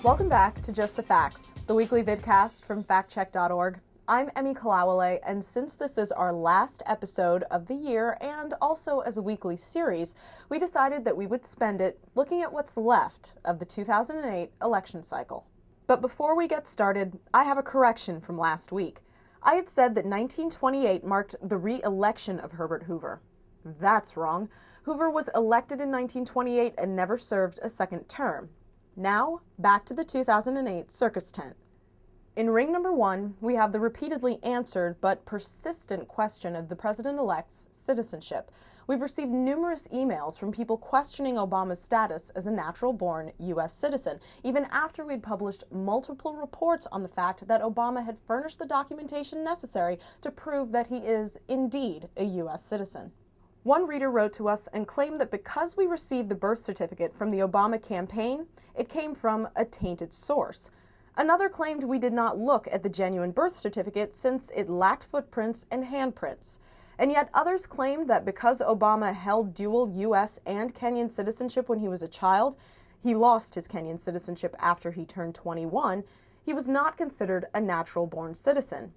Welcome back to Just the Facts, the weekly vidcast from factcheck.org. I'm Emmy Kalawale, and since this is our last episode of the year and also as a weekly series, we decided that we would spend it looking at what's left of the 2008 election cycle. But before we get started, I have a correction from last week. I had said that 1928 marked the re-election of Herbert Hoover. That's wrong. Hoover was elected in 1928 and never served a second term. Now, back to the 2008 circus tent. In ring number 1, we have the repeatedly answered but persistent question of the president-elect's citizenship. We've received numerous emails from people questioning Obama's status as a natural-born U.S. citizen, even after we'd published multiple reports on the fact that Obama had furnished the documentation necessary to prove that he is indeed a U.S. citizen. One reader wrote to us and claimed that because we received the birth certificate from the Obama campaign, it came from a tainted source. Another claimed we did not look at the genuine birth certificate since it lacked footprints and handprints. And yet others claimed that because Obama held dual U.S. and Kenyan citizenship when he was a child, he lost his Kenyan citizenship after he turned 21, he was not considered a natural-born citizen.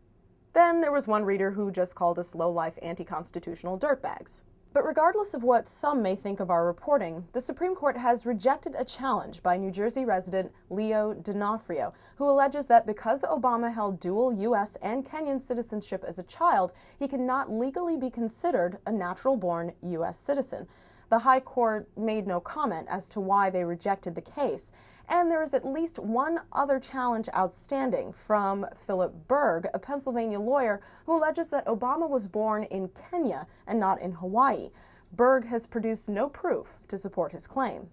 Then there was one reader who just called us low-life anti-constitutional dirtbags. But regardless of what some may think of our reporting, the Supreme Court has rejected a challenge by New Jersey resident Leo D'Onofrio, who alleges that because Obama held dual U.S. and Kenyan citizenship as a child, he cannot legally be considered a natural-born U.S. citizen. The High Court made no comment as to why they rejected the case, and there is at least one other challenge outstanding from Philip Berg, a Pennsylvania lawyer who alleges that Obama was born in Kenya and not in Hawaii. Berg has produced no proof to support his claim.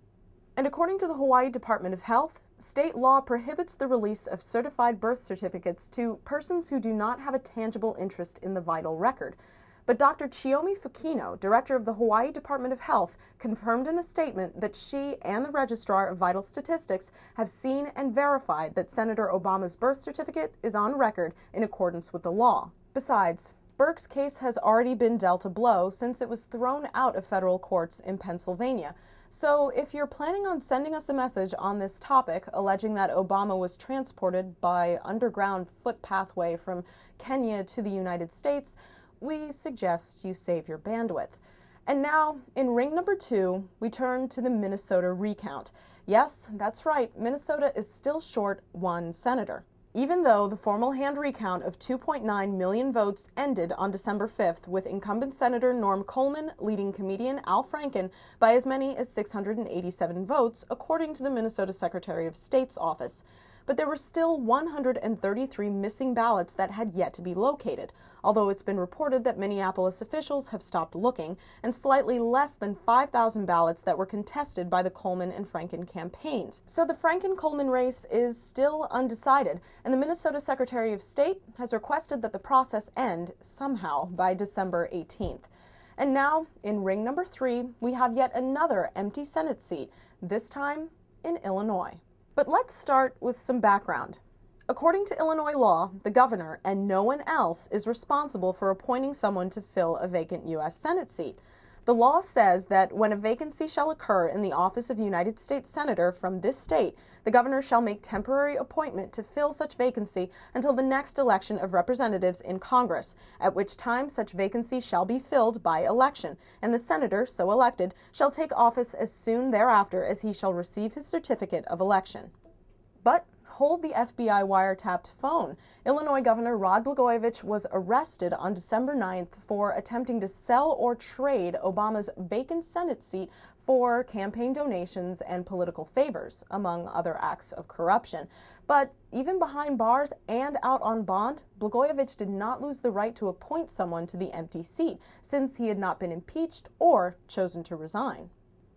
And according to the Hawaii Department of Health, state law prohibits the release of certified birth certificates to persons who do not have a tangible interest in the vital record. But Dr. Chiyomi Fukino, director of the Hawaii Department of Health, confirmed in a statement that she and the Registrar of Vital Statistics have seen and verified that Senator Obama's birth certificate is on record in accordance with the law. Besides, Berg's case has already been dealt a blow since it was thrown out of federal courts in Pennsylvania. So if you're planning on sending us a message on this topic alleging that Obama was transported by underground foot pathway from Kenya to the United States, we suggest you save your bandwidth. And now, in ring number 2, we turn to the Minnesota recount. Yes, that's right, Minnesota is still short one senator. Even though the formal hand recount of 2.9 million votes ended on December 5th with incumbent Senator Norm Coleman leading comedian Al Franken by as many as 687 votes, according to the Minnesota Secretary of State's office. But there were still 133 missing ballots that had yet to be located, although it's been reported that Minneapolis officials have stopped looking, and slightly less than 5,000 ballots that were contested by the Coleman and Franken campaigns. So the Franken-Coleman race is still undecided, and the Minnesota Secretary of State has requested that the process end somehow by December 18th. And now, in ring number 3, we have yet another empty Senate seat, this time in Illinois. But let's start with some background. According to Illinois law, the governor and no one else is responsible for appointing someone to fill a vacant U.S. Senate seat. The law says that when a vacancy shall occur in the office of United States Senator from this state, the governor shall make temporary appointment to fill such vacancy until the next election of representatives in Congress, at which time such vacancy shall be filled by election, and the senator, so elected, shall take office as soon thereafter as he shall receive his certificate of election. But hold the FBI wiretapped phone. Illinois Governor Rod Blagojevich was arrested on December 9th for attempting to sell or trade Obama's vacant Senate seat for campaign donations and political favors, among other acts of corruption. But even behind bars and out on bond, Blagojevich did not lose the right to appoint someone to the empty seat, since he had not been impeached or chosen to resign.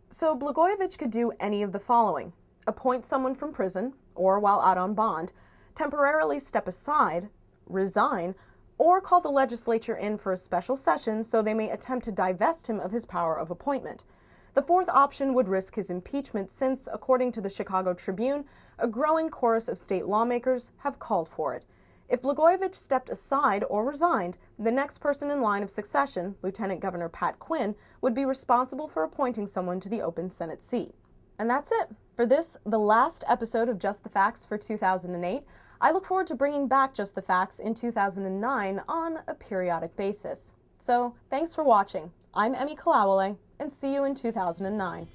So Blagojevich could do any of the following: appoint someone from prison, or while out on bond, temporarily step aside, resign, or call the legislature in for a special session so they may attempt to divest him of his power of appointment. The fourth option would risk his impeachment since, according to the Chicago Tribune, a growing chorus of state lawmakers have called for it. If Blagojevich stepped aside or resigned, the next person in line of succession, Lieutenant Governor Pat Quinn, would be responsible for appointing someone to the open Senate seat. And that's it. For this, the last episode of Just the Facts for 2008, I look forward to bringing back Just the Facts in 2009 on a periodic basis. So, thanks for watching. I'm Emmy Kalawale, and see you in 2009.